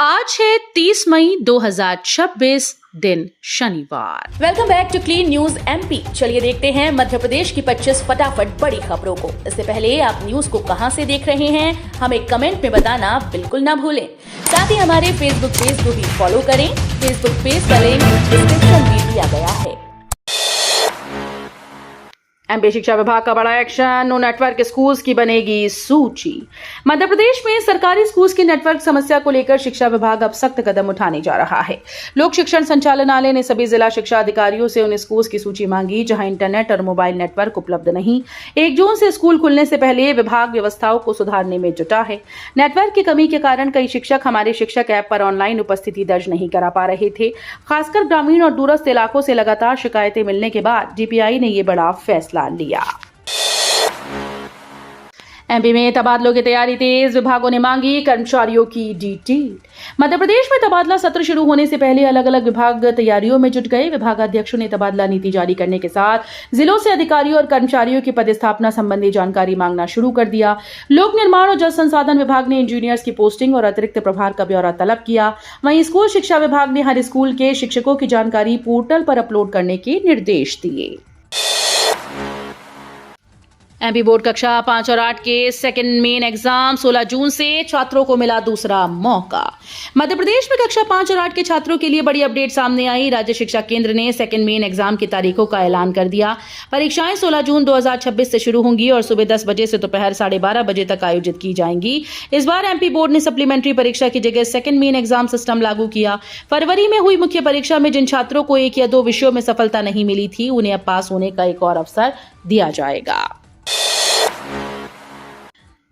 आज है 30 मई 2026 दिन शनिवार। Welcome back to clean news MP. चलिए देखते हैं मध्य प्रदेश की 25 फटाफट बड़ी खबरों को। इससे पहले आप न्यूज को कहां से देख रहे हैं हमें कमेंट में बताना बिल्कुल ना भूलें। साथ ही हमारे फेसबुक पेज को भी फॉलो करें। फेसबुक पेज का लिंक डिस्क्रिप्शन में दिया गया है। एमपी शिक्षा विभाग का बड़ा एक्शन, नो नेटवर्क स्कूल्स की बनेगी सूची। मध्य प्रदेश में सरकारी स्कूल्स की नेटवर्क समस्या को लेकर शिक्षा विभाग अब सख्त कदम उठाने जा रहा है। लोक शिक्षण संचालनालय ने सभी जिला शिक्षा अधिकारियों से उन स्कूल्स की सूची मांगी जहां इंटरनेट और मोबाइल नेटवर्क उपलब्ध नहीं। 1 जून से स्कूल खुलने से पहले विभाग व्यवस्थाओं को सुधारने में जुटा है। नेटवर्क की कमी के कारण कई शिक्षक हमारे शिक्षक ऐप पर ऑनलाइन उपस्थिति दर्ज नहीं करा पा रहे थे। खासकर ग्रामीण और दूरस्थ इलाकों से लगातार शिकायतें मिलने के बाद डीपीआई ने ये बड़ा फैसला लिया। एमपी में तबादलों की तैयारी तेज, विभागों ने मांगी कर्मचारियों की डिटेल। मध्य प्रदेश में तबादला सत्र शुरू होने से पहले अलग अलग विभाग तैयारियों में जुट गए। विभागाध्यक्षों ने तबादला नीति जारी करने के साथ जिलों से अधिकारियों और कर्मचारियों की पदस्थापना संबंधी जानकारी मांगना शुरू कर दिया। लोक निर्माण और जल संसाधन विभाग ने इंजीनियर्स की पोस्टिंग और अतिरिक्त प्रभार का ब्यौरा तलब किया। वहीं स्कूल शिक्षा विभाग ने हर स्कूल के शिक्षकों की जानकारी पोर्टल पर अपलोड करने के निर्देश दिए। एमपी बोर्ड कक्षा 5 और 8 के सेकंड मेन एग्जाम 16 जून से छात्रों को मिला दूसरा मौका। मध्य प्रदेश में कक्षा 5 और 8 के छात्रों के लिए बड़ी अपडेट सामने आई। राज्य शिक्षा केंद्र ने सेकंड मेन एग्जाम की तारीखों का ऐलान कर दिया। परीक्षाएं 16 जून 2026 से शुरू होंगी और सुबह 10 बजे से दोपहर 12:30 बजे तक आयोजित की जाएंगी। इस बार एमपी बोर्ड ने सप्लीमेंट्री परीक्षा की जगह सेकंड मेन एग्जाम सिस्टम लागू किया। फरवरी में हुई मुख्य परीक्षा में जिन छात्रों को 1 या 2 विषयों में सफलता नहीं मिली थी उन्हें अब पास होने का एक और अवसर दिया जाएगा।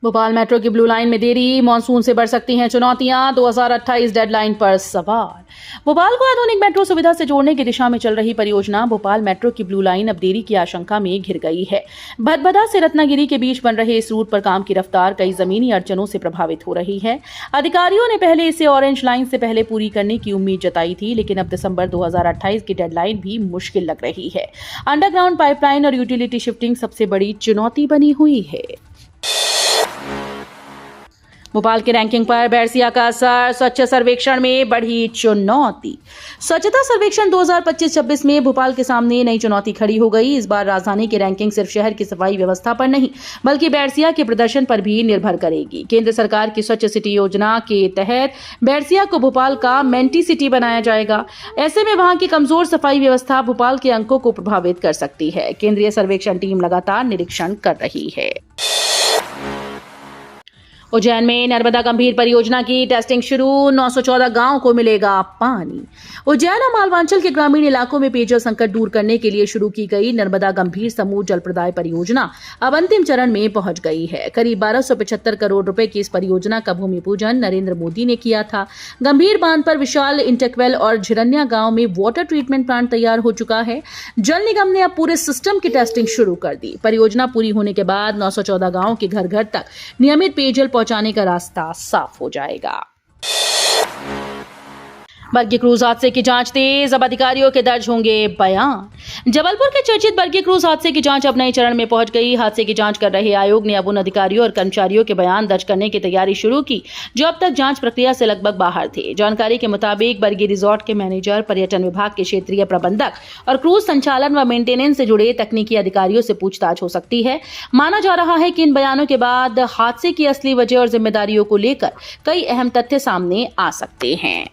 भोपाल मेट्रो की ब्लू लाइन में देरी, मानसून से बढ़ सकती हैं चुनौतियां, 2028 डेडलाइन पर सवाल। भोपाल को आधुनिक मेट्रो सुविधा से जोड़ने की दिशा में चल रही परियोजना भोपाल मेट्रो की ब्लू लाइन अब देरी की आशंका में घिर गई है। भदभदा से रत्नागिरी के बीच बन रहे इस रूट पर काम की रफ्तार कई जमीनी अड़चनों से प्रभावित हो रही है। अधिकारियों ने पहले इसे ऑरेंज लाइन से पहले पूरी करने की उम्मीद जताई थी, लेकिन अब दिसंबर 2028 की डेडलाइन भी मुश्किल लग रही है। अंडरग्राउंड पाइपलाइन और यूटिलिटी शिफ्टिंग सबसे बड़ी चुनौती बनी हुई है। भोपाल की रैंकिंग पर बैरसिया का असर, स्वच्छ सर्वेक्षण में बढ़ी चुनौती। स्वच्छता सर्वेक्षण 2025-26 में भोपाल के सामने नई चुनौती खड़ी हो गई। इस बार राजधानी की रैंकिंग सिर्फ शहर की सफाई व्यवस्था पर नहीं बल्कि बैरसिया के प्रदर्शन पर भी निर्भर करेगी। केंद्र सरकार की स्वच्छ सिटी योजना के तहत बैरसिया को भोपाल का मेंटी सिटी बनाया जाएगा। ऐसे में वहां की कमजोर सफाई व्यवस्था भोपाल के अंकों को प्रभावित कर सकती है। केंद्रीय सर्वेक्षण टीम लगातार निरीक्षण कर रही है। उज्जैन में नर्मदा गंभीर परियोजना की टेस्टिंग शुरू, 914 गांव को मिलेगा पानी। उज्जैन और मालवांचल के ग्रामीण इलाकों में पेयजल संकट दूर करने के लिए शुरू की गई नर्मदा गंभीर समूह जल प्रदाय परियोजना अब अंतिम चरण में पहुंच गई है। करीब 1275 करोड़ रुपए की इस परियोजना का भूमि पूजन नरेंद्र मोदी ने किया था। गंभीर बांध पर विशाल इंटेकवेल और झिरन्या गांव में वाटर ट्रीटमेंट प्लांट तैयार हो चुका है। जल निगम ने अब पूरे सिस्टम की टेस्टिंग शुरू कर दी। परियोजना पूरी होने के बाद 914 गांव के घर घर तक नियमित पेयजल पहुंचाने का रास्ता साफ हो जाएगा। बर्गी क्रूज हादसे की जांच तेज, अब अधिकारियों के दर्ज होंगे बयान। जबलपुर के चर्चित बर्गी क्रूज हादसे की जांच अब नए चरण में पहुंच गई। हादसे की जांच कर रहे आयोग ने अब उन अधिकारियों और कर्मचारियों के बयान दर्ज करने की तैयारी शुरू की जो अब तक जांच प्रक्रिया से लगभग बाहर थे। जानकारी के मुताबिक बर्गी रिजॉर्ट के मैनेजर, पर्यटन विभाग के क्षेत्रीय प्रबंधक और क्रूज संचालन व मेंटेनेंस से जुड़े तकनीकी अधिकारियों से पूछताछ हो सकती है। माना जा रहा है कि इन बयानों के बाद हादसे की असली वजह और जिम्मेदारियों को लेकर कई अहम तथ्य सामने आ सकते हैं।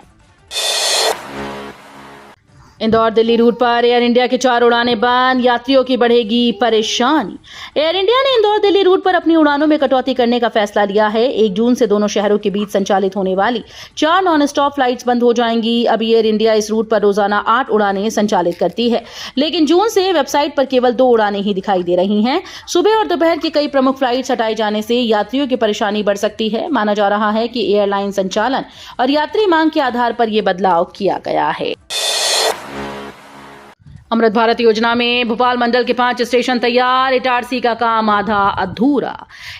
इंदौर दिल्ली रूट पर एयर इंडिया की 4 उड़ानें बंद, यात्रियों की बढ़ेगी परेशानी। एयर इंडिया ने इंदौर दिल्ली रूट पर अपनी उड़ानों में कटौती करने का फैसला लिया है। 1 जून से दोनों शहरों के बीच संचालित होने वाली 4 नॉन स्टॉप फ्लाइट्स बंद हो जाएंगी। अभी एयर इंडिया इस रूट पर रोजाना 8 उड़ानें संचालित करती है, लेकिन जून से वेबसाइट पर केवल 2 उड़ानें ही दिखाई दे रही हैं। सुबह और दोपहर की कई प्रमुख फ्लाइट्स हटाए जाने से यात्रियों की परेशानी बढ़ सकती है। माना जा रहा है कि एयरलाइन संचालन और यात्री मांग के आधार पर यह बदलाव किया गया है। अमृत भारत योजना में भोपाल मंडल के 5 स्टेशन तैयार, इटारसी का काम आधा अधूरा।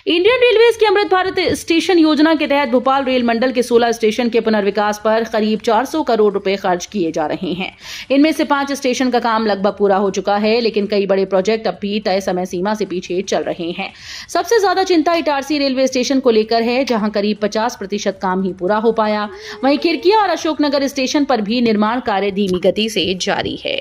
इंडियन रेलवेज की अमृत भारत स्टेशन योजना के तहत भोपाल रेल मंडल के 16 स्टेशन के पुनर्विकास पर करीब 400 करोड़ रुपए खर्च किए जा रहे हैं। इनमें से 5 स्टेशन का काम लगभग पूरा हो चुका है, लेकिन कई बड़े प्रोजेक्ट अब भी तय समय सीमा से पीछे चल रहे हैं। सबसे ज्यादा चिंता इटारसी रेलवे स्टेशन को लेकर है, जहां करीब 50% काम ही पूरा हो पाया। वहीं खिड़किया और अशोकनगर स्टेशन पर भी निर्माण कार्य धीमी गति से जारी है।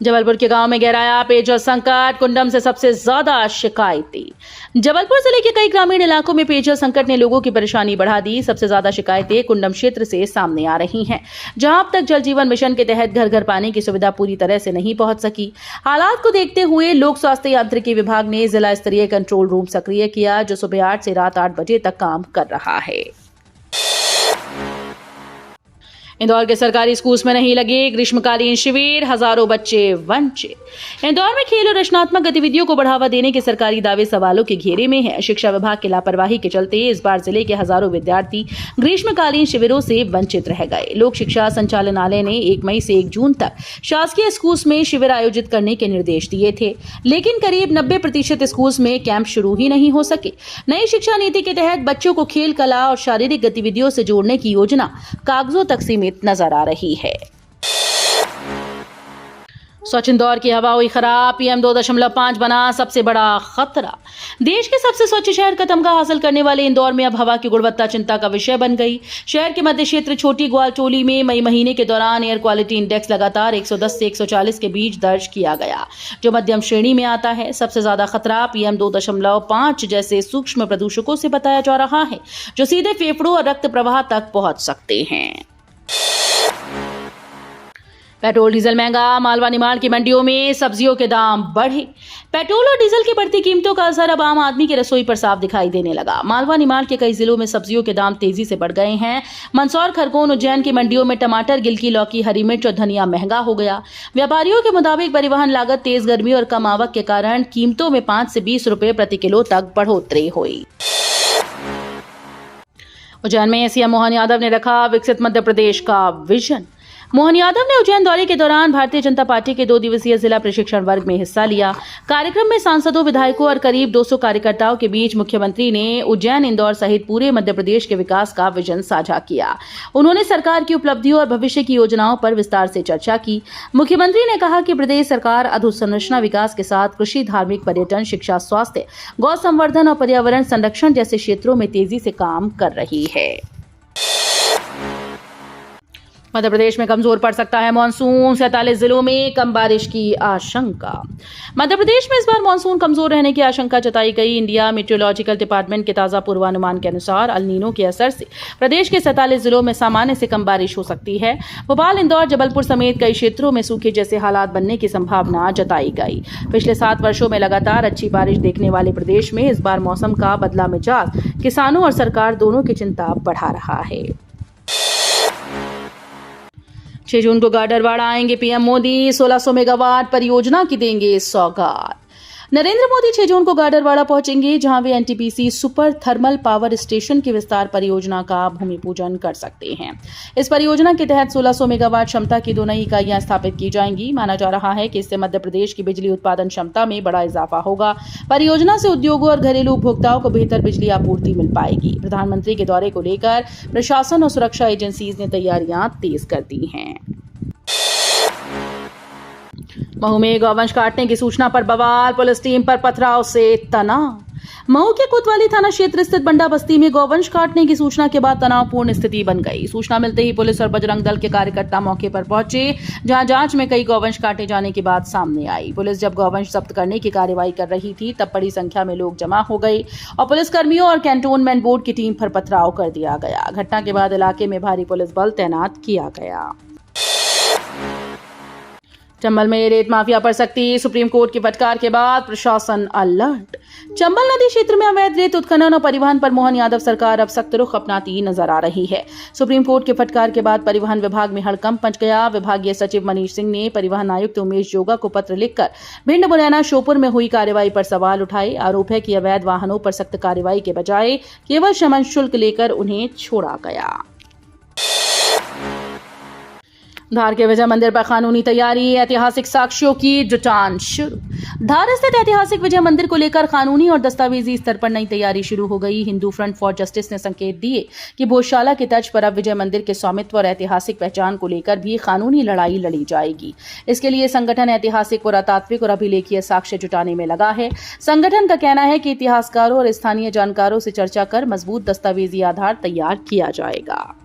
जबलपुर के गांव में गहराया पेयजल संकट, कुंडम से सबसे ज्यादा शिकायतें। जबलपुर जिले के कई ग्रामीण इलाकों में पेयजल संकट ने लोगों की परेशानी बढ़ा दी। सबसे ज्यादा शिकायतें कुंडम क्षेत्र से सामने आ रही हैं, जहां अब तक जल जीवन मिशन के तहत घर घर पानी की सुविधा पूरी तरह से नहीं पहुंच सकी। हालात को देखते हुए लोक स्वास्थ्य यांत्रिकी विभाग ने जिला स्तरीय कंट्रोल रूम सक्रिय किया, जो सुबह 8 से रात 8 बजे तक काम कर रहा है। इंदौर के सरकारी स्कूल में नहीं लगे ग्रीष्मकालीन शिविर, हजारों बच्चे वंचित। इंदौर में खेल और रचनात्मक गतिविधियों को बढ़ावा देने के सरकारी दावे सवालों के घेरे में है। शिक्षा विभाग की लापरवाही के चलते इस बार जिले के हजारों विद्यार्थी ग्रीष्मकालीन शिविरों से वंचित रह गए। लोक शिक्षा संचालनालय ने 1 मई से 1 जून तक शासकीय स्कूल में शिविर आयोजित करने के निर्देश दिए थे, लेकिन करीब 90% स्कूल में कैंप शुरू ही नहीं हो सके। नई शिक्षा नीति के तहत बच्चों को खेल, कला और शारीरिक गतिविधियों से जोड़ने की योजना कागजों तक सीमित नजर आ रही है। स्वच्छ इंदौर की हवा हुई खराब, PM 2.5 बना सबसे बड़ा खतरा। देश के सबसे स्वच्छ शहर का तमगा हासिल करने वाले इंदौर में अब हवा की गुणवत्ता चिंता का विषय बन गई। शहर के मध्य क्षेत्र छोटी ग्वालटोली में मई महीने के दौरान एयर क्वालिटी इंडेक्स लगातार 110 से 140 के बीच दर्ज किया गया, जो मध्यम श्रेणी में आता है। सबसे ज्यादा खतरा PM 2.5 जैसे सूक्ष्म प्रदूषकों से बताया जा रहा है, जो सीधे फेफड़ों और रक्त प्रवाह तक पहुंच सकते हैं। पेट्रोल डीजल महंगा, मालवा निमाड़ की मंडियों में सब्जियों के दाम बढ़े। पेट्रोल और डीजल की बढ़ती कीमतों का असर अब आम आदमी की रसोई पर साफ दिखाई देने लगा। मालवा निमाड़ के कई जिलों में सब्जियों के दाम तेजी से बढ़ गए हैं। मंदसौर, खरगोन, उज्जैन की मंडियों में टमाटर, गिलकी, लौकी, हरी मिर्च और धनिया महंगा हो गया। व्यापारियों के मुताबिक परिवहन लागत, तेज गर्मी और कम आवक के कारण कीमतों में 5 से 20 रुपए प्रति किलो तक बढ़ोतरी हुई। उज्जैन में सीएम मोहन यादव ने रखा विकसित मध्य प्रदेश का विजन। मोहन यादव ने उज्जैन दौरे के दौरान भारतीय जनता पार्टी के 2 दिवसीय जिला प्रशिक्षण वर्ग में हिस्सा लिया। कार्यक्रम में सांसदों, विधायकों और करीब 200 कार्यकर्ताओं के बीच मुख्यमंत्री ने उज्जैन, इंदौर सहित पूरे मध्य प्रदेश के विकास का विजन साझा किया। उन्होंने सरकार की उपलब्धियों और भविष्य की योजनाओं पर विस्तार से चर्चा की। मुख्यमंत्री ने कहा कि प्रदेश सरकार अधोसंरचना विकास के साथ कृषि, धार्मिक, पर्यटन, शिक्षा, स्वास्थ्य, गौ संवर्धन और पर्यावरण संरक्षण जैसे क्षेत्रों में तेजी से काम कर रही है। मध्य प्रदेश में कमजोर पड़ सकता है मानसून, 47 जिलों में कम बारिश की आशंका। मध्य प्रदेश में इस बार मानसून कमजोर रहने की आशंका जताई गई। इंडिया मेट्रोलॉजिकल डिपार्टमेंट के ताजा पूर्वानुमान के अनुसार अल नीनो के असर से प्रदेश के 47 जिलों में सामान्य से कम बारिश हो सकती है। भोपाल, इंदौर, जबलपुर समेत कई क्षेत्रों में सूखे जैसे हालात बनने की संभावना जताई गई। पिछले 7 वर्षों में लगातार अच्छी बारिश देखने वाले प्रदेश में इस बार मौसम का बदला मिजाज किसानों और सरकार दोनों की चिंता बढ़ा रहा है। 6 जून को गाडरवाड़ा आएंगे पीएम मोदी, 1600 मेगावाट परियोजना की देंगे सौगात। नरेंद्र मोदी 6 जून को गाडरवाड़ा पहुंचेंगे, जहां वे NTPC super thermal power station की विस्तार परियोजना का भूमि पूजन कर सकते हैं। इस परियोजना के तहत 1600 मेगावाट क्षमता की 2 नई इकाइयां स्थापित की जाएंगी। माना जा रहा है कि इससे मध्य प्रदेश की बिजली उत्पादन क्षमता में बड़ा इजाफा होगा। परियोजना से उद्योगों और घरेलू उपभोक्ताओं को बेहतर बिजली आपूर्ति मिल पाएगी। प्रधानमंत्री के दौरे को लेकर प्रशासन और सुरक्षा एजेंसीज ने तैयारियां तेज कर दी हैं। महू में गौवंश काटने की सूचना पर बवाल, पुलिस टीम पर पथराव से तनाव। महू के कोतवाली थाना क्षेत्र स्थित बंडा बस्ती में गौवंश काटने की सूचना के बाद तनावपूर्ण स्थिति बन गई। सूचना मिलते ही पुलिस और बजरंग दल के कार्यकर्ता मौके पर पहुंचे, जहां जांच में कई गौवंश काटे जाने की बात सामने आई। पुलिस जब गौवंश जब्त करने की कार्रवाई कर रही थी, तब बड़ी संख्या में लोग जमा हो गए और पुलिसकर्मियों और कैंटोनमेंट बोर्ड की टीम पर पथराव कर दिया गया। घटना के बाद इलाके में भारी पुलिस बल तैनात किया गया। चंबल में रेत माफिया पर सख्ती, सुप्रीम कोर्ट की फटकार के बाद प्रशासन अलर्ट। चंबल नदी क्षेत्र में अवैध रेत उत्खनन और परिवहन पर मोहन यादव सरकार अब सख्त रुख अपनाती नजर आ रही है। सुप्रीम कोर्ट के फटकार के बाद परिवहन विभाग में हड़कंप मच गया। विभागीय सचिव मनीष सिंह ने परिवहन आयुक्त उमेश जोगा को पत्र लिखकर भिंड, मुरैना, श्योपुर में हुई कार्रवाई पर सवाल उठाए। आरोप है कि अवैध वाहनों पर सख्त कार्रवाई के बजाय केवल शमन शुल्क लेकर उन्हें छोड़ा गया। धार के विजय मंदिर पर कानूनी तैयारी, ऐतिहासिक साक्ष्यों की जुटान शुरू। धार स्थित ऐतिहासिक विजय मंदिर को लेकर कानूनी और दस्तावेजी स्तर पर नई तैयारी शुरू हो गई। हिंदू फ्रंट फॉर जस्टिस ने संकेत दिए कि भोजशाला की तर्ज पर अब विजय मंदिर के स्वामित्व और ऐतिहासिक पहचान को लेकर भी कानूनी लड़ाई लड़ी जाएगी। इसके लिए संगठन ऐतिहासिक, पुरातात्विक और अभिलेखीय साक्ष्य जुटाने में लगा है। संगठन का कहना है कि इतिहासकारों और स्थानीय जानकारों से चर्चा कर मजबूत दस्तावेजी आधार तैयार किया जाएगा।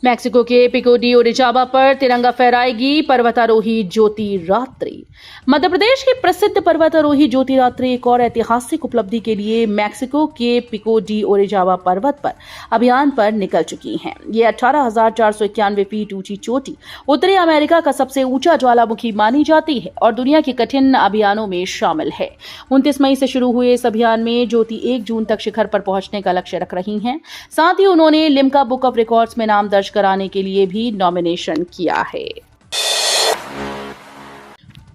मैक्सिको के पिको डी ओरिजाबा पर तिरंगा फहराएगी पर्वतारोही ज्योतिरात्रि। मध्य प्रदेश की प्रसिद्ध पर्वतारोही ज्योतिरात्रि एक और ऐतिहासिक उपलब्धि के लिए मैक्सिको के पिको डी ओरिजाबा पर्वत पर अभियान पर निकल चुकी हैं। ये 18,491 फीट ऊंची चोटी उत्तरी अमेरिका का सबसे ऊंचा ज्वालामुखी मानी जाती है और दुनिया के कठिन अभियानों में शामिल है। 29 मई से शुरू हुए इस अभियान में ज्योति 1 जून तक शिखर पर पहुंचने का लक्ष्य रख रही हैं। साथ ही उन्होंने लिम्का बुक ऑफ रिकॉर्ड्स में नाम दर्ज कराने के लिए भी नॉमिनेशन किया है।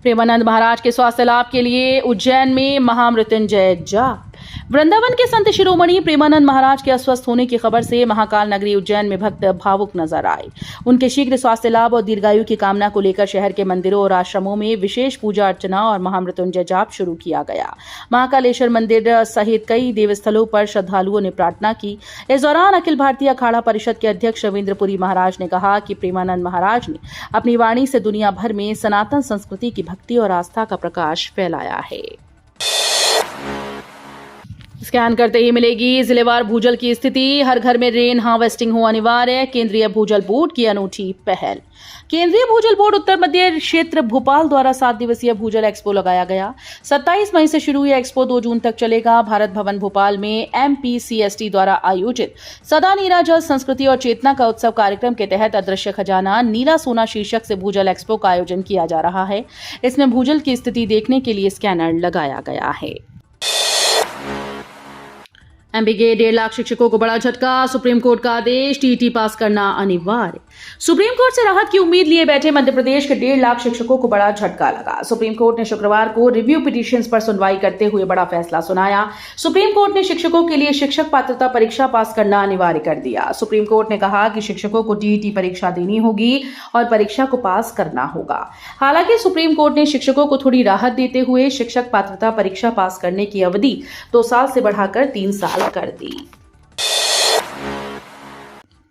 प्रेमानंद महाराज के स्वास्थ्य लाभ के लिए उज्जैन में महामृत्युंजय जाप। वृंदावन के संत शिरोमणि प्रेमानंद महाराज के अस्वस्थ होने की खबर से महाकाल नगरी उज्जैन में भक्त भावुक नजर आए। उनके शीघ्र स्वास्थ्य लाभ और दीर्घायु की कामना को लेकर शहर के मंदिरों और आश्रमों में विशेष पूजा अर्चना और महामृत्युंजय जाप शुरू किया गया। महाकालेश्वर मंदिर सहित कई देवस्थलों पर श्रद्धालुओं ने प्रार्थना की। इस दौरान अखिल भारतीय अखाड़ा परिषद के अध्यक्ष रविंद्रपुरी महाराज ने कहा कि प्रेमानंद महाराज ने अपनी वाणी से दुनिया भर में सनातन संस्कृति की भक्ति और आस्था का प्रकाश फैलाया है। स्कैन करते ही मिलेगी जिलेवार भूजल की स्थिति। हर घर में रेन हार्वेस्टिंग हो अनिवार्य। केंद्रीय भूजल बोर्ड की अनूठी पहल। केंद्रीय भूजल बोर्ड उत्तर मध्य क्षेत्र भोपाल द्वारा 7 दिवसीय भूजल एक्सपो लगाया गया। 27 मई से शुरू यह एक्सपो 2 जून तक चलेगा। भारत भवन भोपाल में MPCST द्वारा आयोजित सदा नीरा जल संस्कृति और चेतना का उत्सव कार्यक्रम के तहत अदृश्य खजाना नीला सोना शीर्षक से भूजल एक्सपो का आयोजन किया जा रहा है। इसमें भूजल की स्थिति देखने के लिए स्कैनर लगाया गया है। एमपी के 1.5 लाख शिक्षकों को बड़ा झटका। सुप्रीम कोर्ट का आदेश, टीईटी पास करना अनिवार्य। सुप्रीम कोर्ट से राहत की उम्मीद लिए बैठे मध्य प्रदेश के 1.5 लाख शिक्षकों को बड़ा झटका लगा। सुप्रीम कोर्ट ने शुक्रवार को रिव्यू पिटीशंस पर सुनवाई करते हुए बड़ा फैसला सुनाया। सुप्रीम कोर्ट ने शिक्षकों के लिए शिक्षक पात्रता परीक्षा पास करना अनिवार्य कर दिया। सुप्रीम कोर्ट ने कहा कि शिक्षकों को टीईटी परीक्षा देनी होगी और परीक्षा को पास करना होगा। हालांकि सुप्रीम कोर्ट ने शिक्षकों को थोड़ी राहत देते हुए शिक्षक पात्रता परीक्षा पास करने की अवधि 2 साल से बढ़ाकर 3 साल कर दी।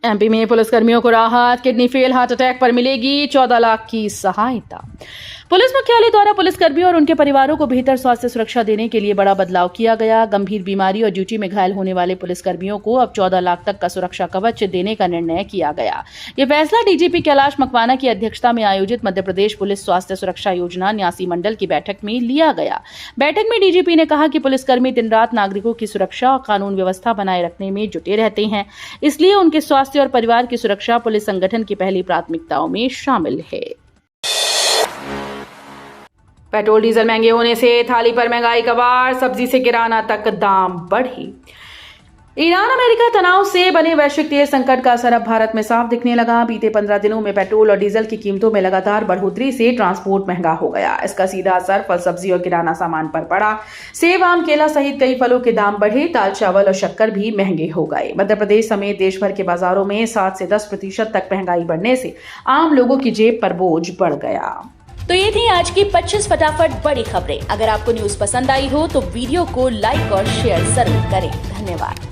एमपी में पुलिसकर्मियों को राहत। किडनी फेल, हार्ट अटैक पर मिलेगी 14 लाख की सहायता। पुलिस मुख्यालय द्वारा पुलिसकर्मियों और उनके परिवारों को बेहतर स्वास्थ्य सुरक्षा देने के लिए बड़ा बदलाव किया गया। गंभीर बीमारी और ड्यूटी में घायल होने वाले पुलिसकर्मियों को अब 14 लाख तक का सुरक्षा कवच देने का निर्णय किया गया। यह फैसला डीजीपी कैलाश मकवाना की अध्यक्षता में आयोजित मध्य प्रदेश पुलिस स्वास्थ्य सुरक्षा योजना न्यासी मंडल की बैठक में लिया गया। बैठक में डीजीपी ने कहा कि पुलिसकर्मी दिन रात नागरिकों की सुरक्षा और कानून व्यवस्था बनाए रखने में जुटे रहते हैं, इसलिए उनके स्वास्थ्य और परिवार की सुरक्षा पुलिस संगठन की पहली प्राथमिकताओं में शामिल है। पेट्रोल डीजल महंगे होने से थाली पर महंगाई का वार। सब्जी से किराना तक दाम बढ़े। ईरान अमेरिका तनाव से बने वैश्विक तेल संकट का असर अब भारत में साफ दिखने लगा। बीते 15 दिनों में पेट्रोल और डीजल की कीमतों में लगातार बढ़ोतरी से ट्रांसपोर्ट महंगा हो गया। इसका सीधा असर फल, सब्जी और किराना सामान पर पड़ा। सेब, आम, केला सहित कई फलों के दाम बढ़े। दाल, चावल और शक्कर भी महंगे हो गए। मध्य प्रदेश समेत देश भर के बाजारों में 7 से 10% तक महंगाई बढ़ने से आम लोगों की जेब पर बोझ बढ़ गया। तो ये थी आज की 25 फटाफट बड़ी खबरें। अगर आपको न्यूज पसंद आई हो तो वीडियो को लाइक और शेयर जरूर करें। धन्यवाद।